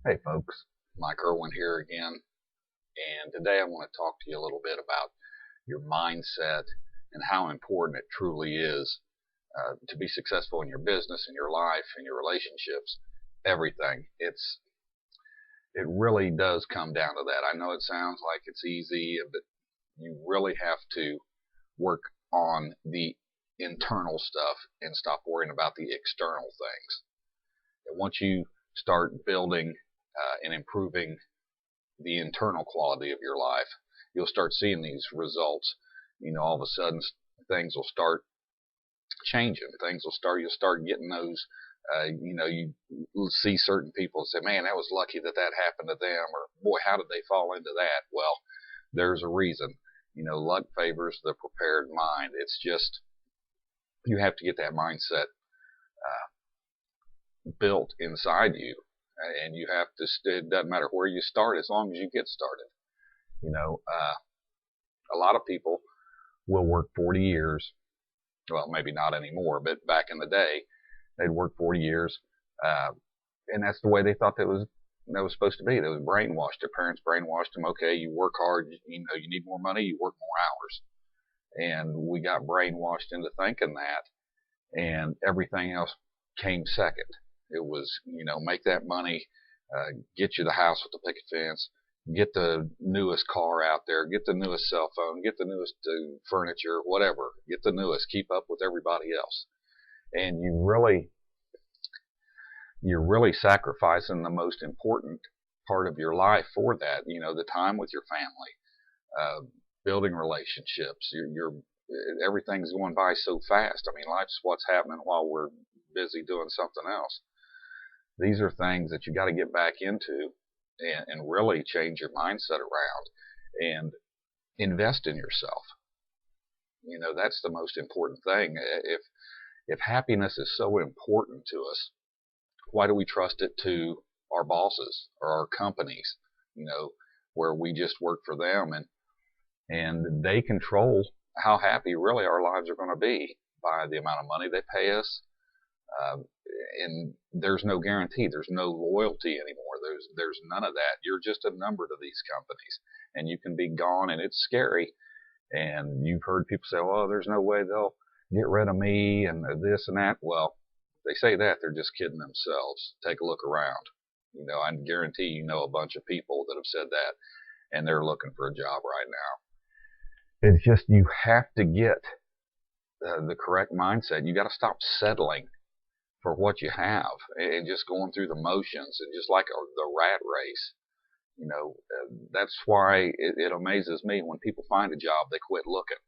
Hey folks, Mike Erwin here again, and today I want to talk to you a little bit about your mindset and how important it truly is to be successful in your business, in your life, in your relationships, everything. It really does come down to that. I know it sounds like it's easy, but you really have to work on the internal stuff and stop worrying about the external things. And once you start building and improving the internal quality of your life, you'll start seeing these results. All of a sudden things will start changing. You'll start getting those. You see certain people and say, "Man, that was lucky that that happened to them," or "Boy, how did they fall into that?" Well, there's a reason. Luck favors the prepared mind. It's just you have to get that mindset built inside you, and you have to. It doesn't matter where you start as long as you get started. You know, uh, a lot of people will work 40 years. Well, maybe not anymore, but back in the day, they'd work 40 years, uh, and that's the way they thought that was supposed to be. They was brainwashed. Their parents brainwashed them. Okay, you work hard. You need more money. You work more hours, and we got brainwashed into thinking that, and everything else came second. It was, make that money, get you the house with the picket fence, get the newest car out there, get the newest cell phone, get the newest furniture, whatever, get the newest, keep up with everybody else. And you're really sacrificing the most important part of your life for that, the time with your family, uh, building relationships. Everything's going by so fast. I mean, life's what's happening while we're busy doing something else. These are things that you got to get back into and really change your mindset around and invest in yourself. That's the most important thing. If happiness is so important to us, why do we trust it to our bosses or our companies? You know, where we just work for them and they control how happy really our lives are going to be by the amount of money they pay us. Uh, and there's no guarantee. There's no loyalty anymore. There's none of that. You're just a number to these companies, and you can be gone, and it's scary. And you've heard people say, "Oh, there's no way they'll get rid of me," and this and that. Well, they say that they're just kidding themselves. Take a look around. I guarantee a bunch of people that have said that, and they're looking for a job right now. It's just you have to get the correct mindset. You got to stop settling for what you have and just going through the motions and just like the rat race. That's why it amazes me when people find a job, they quit looking,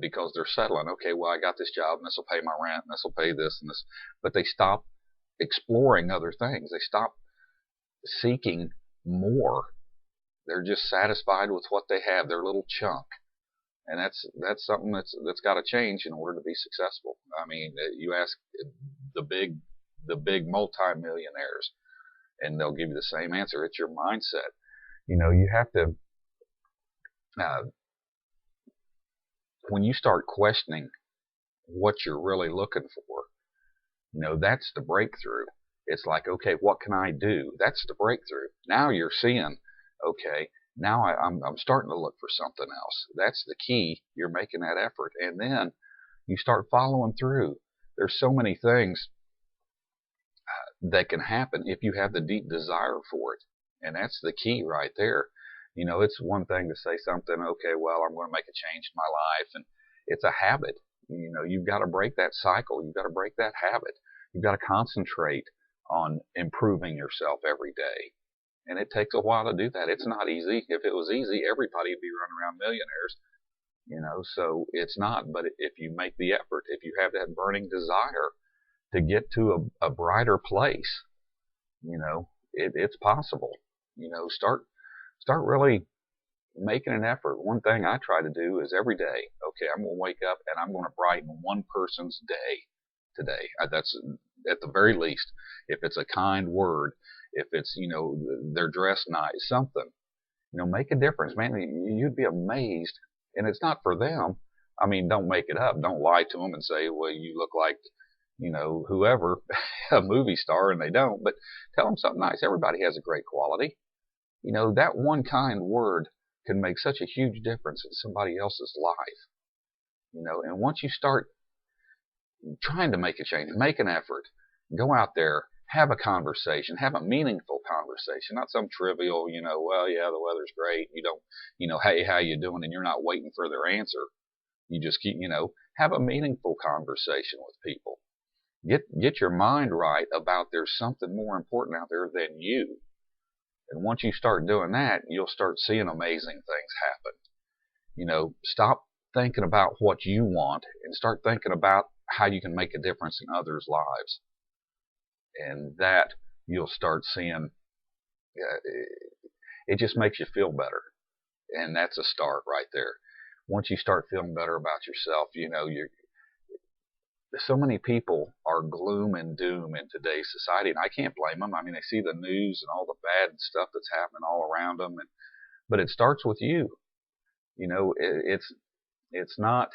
because they're settling. Okay, well, I got this job and this will pay my rent and this will pay this and this, but they stop exploring other things. They stop seeking more. They're just satisfied with what they have, their little chunk. And that's something that's got to change in order to be successful. I mean, you ask the big multimillionaires, and they'll give you the same answer. It's your mindset. You have to when you start questioning what you're really looking for, that's the breakthrough. It's like, okay, what can I do? That's the breakthrough. Now you're seeing, okay, now I'm starting to look for something else. That's the key. You're making that effort, and then you start following through. There's so many things that can happen if you have the deep desire for it, and that's the key right there. It's one thing to say something, okay, well, I'm going to make a change in my life, and it's a habit. You've got to break that cycle. You've got to break that habit. You've got to concentrate on improving yourself every day. And it takes a while to do that. It's not easy. If it was easy, everybody would be running around millionaires, so it's not. But if you make the effort, if you have that burning desire to get to a brighter place, it's possible. Start really making an effort. One thing I try to do is every day, okay, I'm going to wake up and I'm going to brighten one person's day today. That's at the very least. If it's a kind word, if it's, they're dressed nice, something, make a difference, man. You'd be amazed. And it's not for them. I mean, don't make it up. Don't lie to them and say, well, you look like, you know, whoever, a movie star, and they don't, but tell them something nice. Everybody has a great quality. You know, that one kind word can make such a huge difference in somebody else's life. You know, and once you start trying to make a change, make an effort, go out there, have a conversation, have a meaningful conversation, not some trivial, you know, well, yeah, the weather's great. You don't, you know, hey, how you doing? And you're not waiting for their answer. You just keep, you know, have a meaningful conversation with people. Get your mind right about there's something more important out there than you. And once you start doing that, you'll start seeing amazing things happen. You know, stop thinking about what you want and start thinking about how you can make a difference in others' lives. And that you'll start seeing, it just makes you feel better. And that's a start right there. Once you start feeling better about yourself, you know, so many people are gloom and doom in today's society, and I can't blame them. I mean, they see the news and all the bad stuff that's happening all around them, but it starts with you. You know, it's not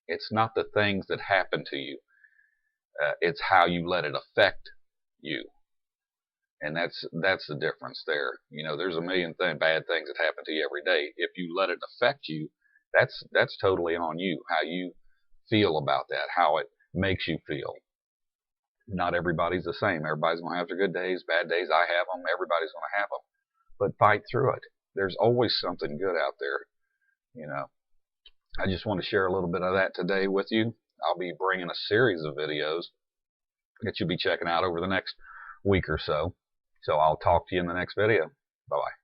the things that happen to you. It's how you let it affect you, and that's the difference there. You know, there's a million bad things that happen to you every day. If you let it affect you, that's totally on you. How you feel about that, how it makes you feel. Not everybody's the same. Everybody's going to have their good days, bad days. I have them. Everybody's going to have them. But fight through it. There's always something good out there. You know, I just want to share a little bit of that today with you. I'll be bringing a series of videos that you'll be checking out over the next week or so. So I'll talk to you in the next video. Bye-bye.